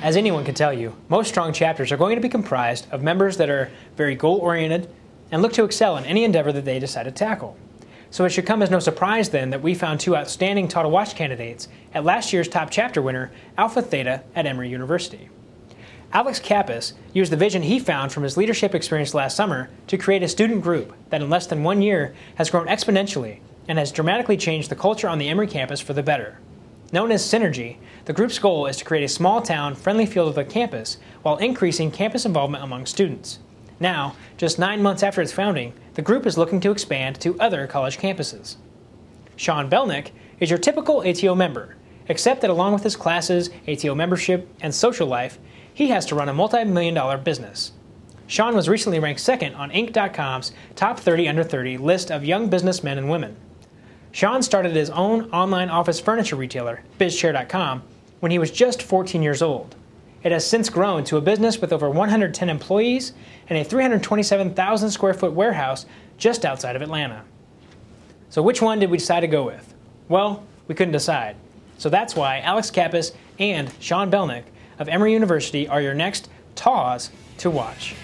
As anyone can tell you, most strong chapters are going to be comprised of members that are very goal-oriented and look to excel in any endeavor that they decide to tackle. So it should come as no surprise then that we found two outstanding Taught to Watch candidates at last year's top chapter winner, Alpha Theta at Emory University. Alex Kappus used the vision he found from his leadership experience last summer to create a student group that in less than 1 year has grown exponentially and has dramatically changed the culture on the Emory campus for the better. Known as Synergy, the group's goal is to create a small-town, friendly feel of the campus while increasing campus involvement among students. Now, just 9 months after its founding, the group is looking to expand to other college campuses. Sean Belnick is your typical ATO member, except that along with his classes, ATO membership, and social life, he has to run a multi-million-dollar business. Sean was recently ranked second on Inc.com's Top 30 Under 30 list of young businessmen and women. Sean started his own online office furniture retailer, BizChair.com, when he was just 14 years old. It has since grown to a business with over 110 employees and a 327,000 square foot warehouse just outside of Atlanta. So which one did we decide to go with? Well, we couldn't decide. So that's why Alex Kappus and Sean Belnick of Emory University are your next TAWs to watch.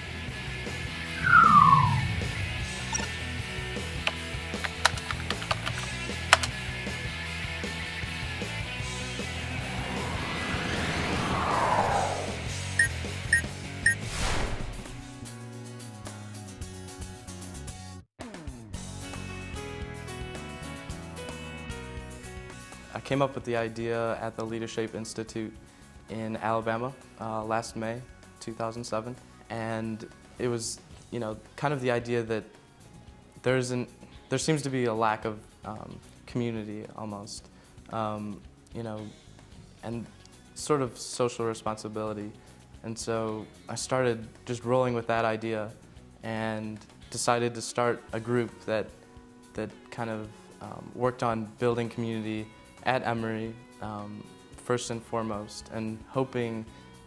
I came up with the idea at the Leadership Institute in Alabama last May 2007, and it was, kind of the idea that there seems to be a lack of community almost, and sort of social responsibility, and so I started just rolling with that idea and decided to start a group that kind of worked on building community at Emory, first and foremost, and hoping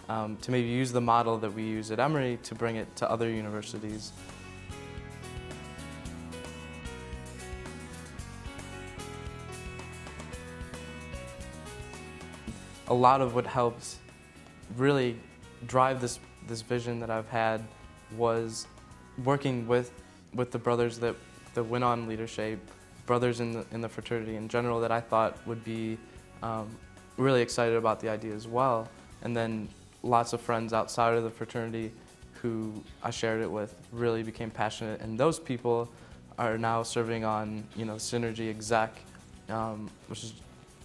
to maybe use the model that we use at Emory to bring it to other universities. A lot of what helped really drive this vision that I've had was working with the brothers that went on leadership, brothers in the fraternity in general that I thought would be really excited about the idea as well, and then lots of friends outside of the fraternity who I shared it with really became passionate, and those people are now serving on Synergy Exec, which is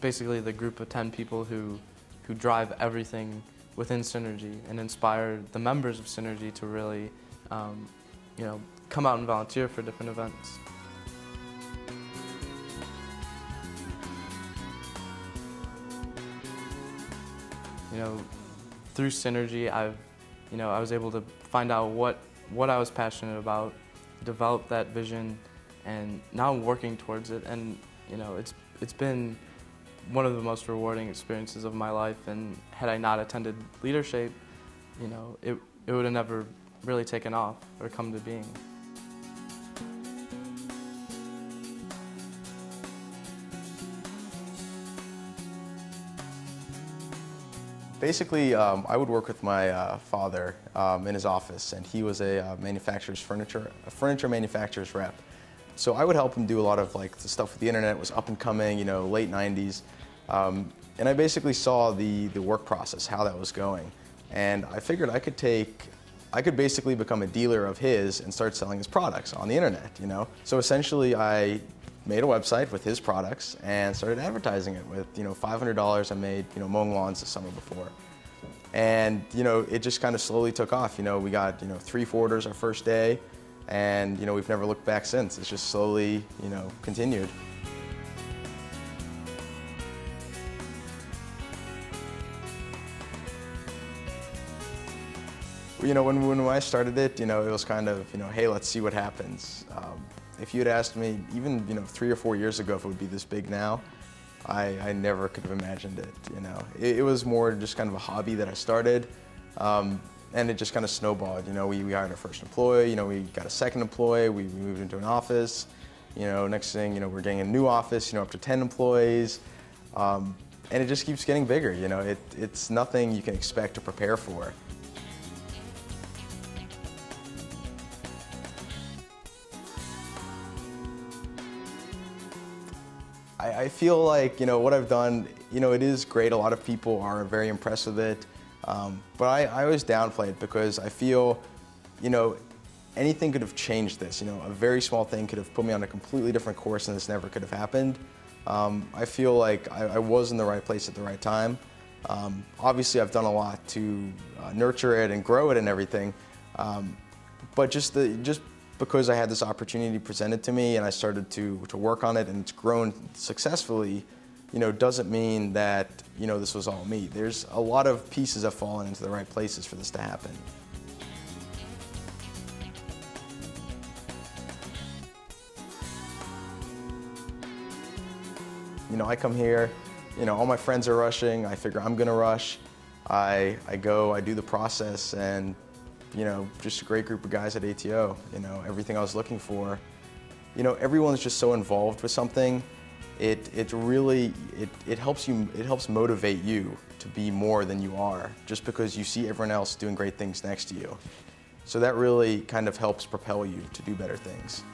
basically the group of 10 people who drive everything within Synergy and inspire the members of Synergy to really come out and volunteer for different events. Through Synergy, I was able to find out what I was passionate about, develop that vision, and now I'm working towards it. And it's been one of the most rewarding experiences of my life. And had I not attended leadership, it would have never really taken off or come to being. Basically, I would work with my father in his office, and he was a furniture manufacturer's rep. So I would help him do a lot of the stuff with the internet. Was up and coming, late 90s, and I basically saw the work process, how that was going, and I figured I could basically become a dealer of his and start selling his products on the internet. So essentially, I made a website with his products and started advertising it with $500 I made mowing lawns the summer before, and it just kind of slowly took off. We got 3 orders our first day, and we've never looked back since. It's just slowly continued. When I started it, it was kind of hey, let's see what happens. If you had asked me even 3 or 4 years ago if it would be this big now, I never could have imagined it. It was more just kind of a hobby that I started, and it just kind of snowballed. We hired our first employee. We got a second employee. We moved into an office. Next thing we're getting a new office. Up to 10 employees. and it just keeps getting bigger. You know, it's nothing you can expect to prepare for. I feel like, you know, what I've done, you know, it is great. A lot of people are very impressed with it, but I always downplay it because I feel, you know, anything could have changed this. You know, a very small thing could have put me on a completely different course and this never could have happened. I feel like I was in the right place at the right time. Obviously, I've done a lot to nurture it and grow it and everything, but just because I had this opportunity presented to me and I started to work on it and it's grown successfully, you know, doesn't mean that, you know, this was all me. There's a lot of pieces have fallen into the right places for this to happen. You know, I come here, you know, all my friends are rushing, I figure I'm gonna rush. I go, I do the process, and you know, just a great group of guys at ATO, you know, everything I was looking for. You know, everyone's just so involved with something. It really helps motivate you to be more than you are, just because you see everyone else doing great things next to you. So that really kind of helps propel you to do better things.